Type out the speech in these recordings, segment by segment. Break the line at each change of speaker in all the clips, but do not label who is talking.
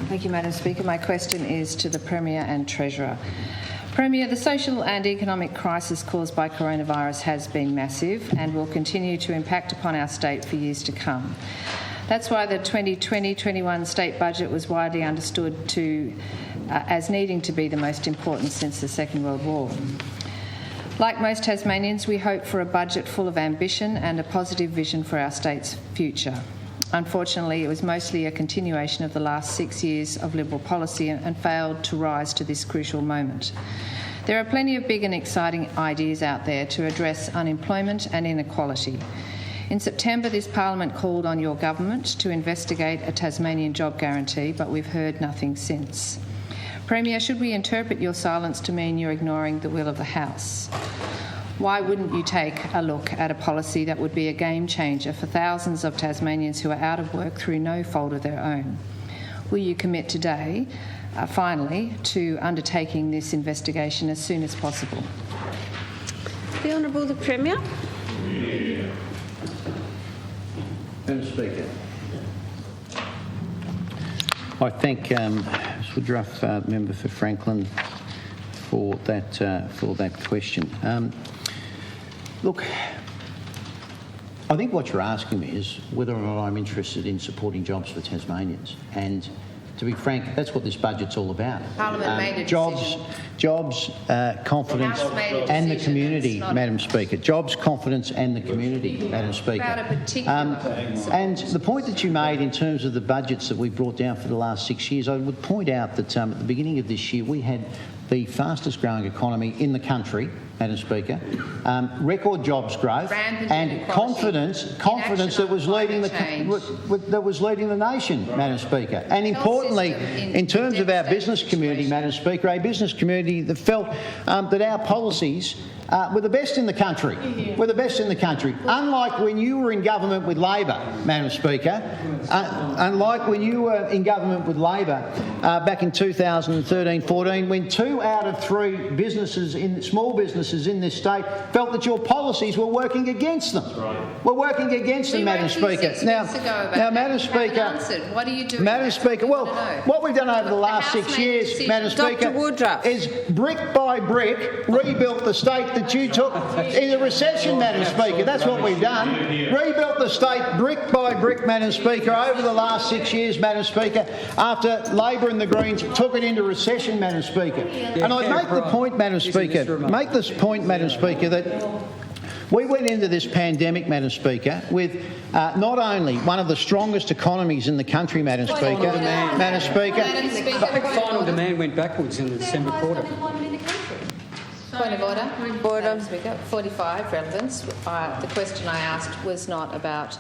Thank you, Madam Speaker. My question is to the Premier and Treasurer. Premier, the social and economic crisis caused by coronavirus has been massive and will continue to impact upon our state for years to come. That's why the 2020-21 state budget was widely understood as needing to be the most important since the Second World War. Like most Tasmanians, we hope for a budget full of ambition and a positive vision for our state's future. Unfortunately, it was mostly a continuation of the last 6 years of Liberal policy and failed to rise to this crucial moment. There are plenty of big and exciting ideas out there to address unemployment and inequality. In September, this Parliament called on your government to investigate a Tasmanian job guarantee, but we've heard nothing since. Premier, should we interpret your silence to mean you're ignoring the will of the House? Why wouldn't you take a look at a policy that would be a game changer for thousands of Tasmanians who are out of work through no fault of their own? Will you commit today, finally, to undertaking this investigation as soon as possible?
The Honourable the Premier.
Madam Speaker, I thank Ms Woodruff, member for Franklin, for that question. Look, I think what you're asking me is whether or not I'm interested in supporting jobs for Tasmanians. And to be frank, that's what this budget's all about.
Parliament made a
jobs, confidence and the community, Madam Speaker. Jobs, confidence and the community, Madam Speaker. And the point that you made in terms of the budgets that we brought down for the last 6 years, I would point out that at the beginning of this year we had the fastest growing economy in the country, Madam Speaker, record jobs growth and confidence that was leading the nation, Madam Speaker. And importantly, in terms of our business community, Madam Speaker, a business community that felt that our policies were the best in the country. We're the best in the country. Unlike when you were in government with Labor, Madam Speaker, unlike when you were in government with Labor back in 2013-14, when 2 out of 3 small businesses in this state felt that your policies were working against them. We're working against them, Madam Speaker. Now, Madam Speaker,
what are you doing?
Madam Speaker, well, what we've done over the last 6 years, Madam Speaker, is brick by brick rebuilt the state that you took in the recession, Madam Speaker. That's what we've done. Rebuilt the state brick by brick, Madam Speaker, over the last 6 years, Madam Speaker, after Labor and the Greens took it into recession, Madam Speaker. And I'd make the point, Madam Speaker, that we went into this pandemic, Madam Speaker, with not only one of the strongest economies in the country, Madam Speaker.
Final demand went backwards in the December quarter.
Point of order. Madam Speaker, 45, relevance. The question I asked was not about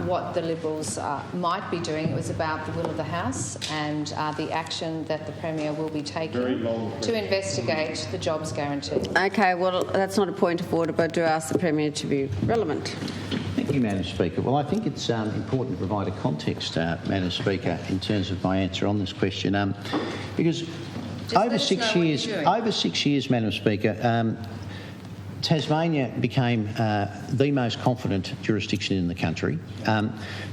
what the Liberals might be doing. It was about the will of the House and the action that the Premier will be taking to investigate the jobs guarantee.
Okay, well, that's not a point of order, but I do ask the Premier to be relevant.
Thank you, Madam Speaker. Well, I think it's important to provide a context, Madam Speaker, in terms of my answer on this question, because over 6 years, Madam Speaker, Tasmania became the most confident jurisdiction in the country.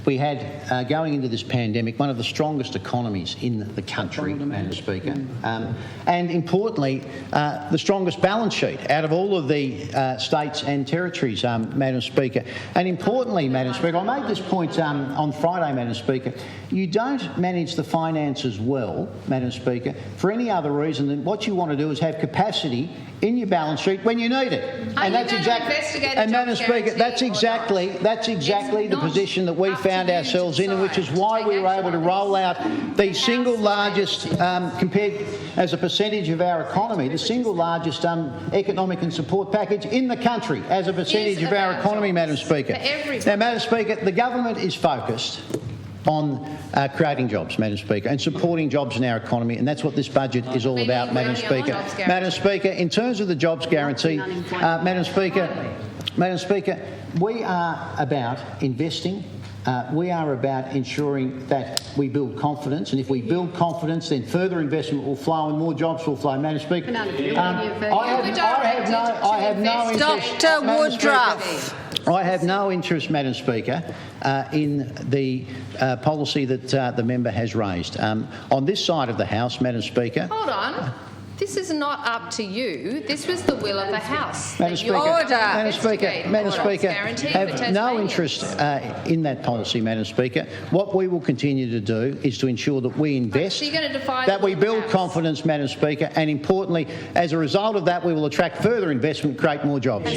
We had, going into this pandemic, one of the strongest economies in the country, Madam Speaker, and importantly, the strongest balance sheet out of all of the states and territories, Madam Speaker. And importantly, Madam Speaker, I made this point on Friday, Madam Speaker, you don't manage the finances well, Madam Speaker, for any other reason than what you want to do is have capacity in your balance sheet when you need it. And that's exactly, and Madam Speaker, that's exactly the position that we found ourselves in, and which is why we were able to roll out the single largest, compared as a percentage of our economy, the single largest economic and support package in the country as a percentage of our economy, Madam Speaker. Now, Madam Speaker, the government is focused on creating jobs, Madam Speaker, and supporting jobs in our economy, and that's what this budget is all about, Madam Speaker. Madam Speaker, in terms of the jobs guarantee, Madam Speaker, we are about investing. We are about ensuring that we build confidence, and if we build confidence, then further investment will flow and more jobs will flow. Madam Speaker, I have no interest.
Dr. Woodruff.
I have no interest, Madam Speaker, in the policy that the member has raised. On this side of the House, Madam Speaker...
Hold on. This is not up to you. This was the will of the House.
Madam Speaker, Madam Speaker, have no
Tasmania.
interest in that policy, Madam Speaker. What we will continue to do is to ensure that we invest,
So you're going to defy
that
the
we
will of the
build
House.
confidence, Madam Speaker, and importantly, as a result of that, we will attract further investment, create more jobs.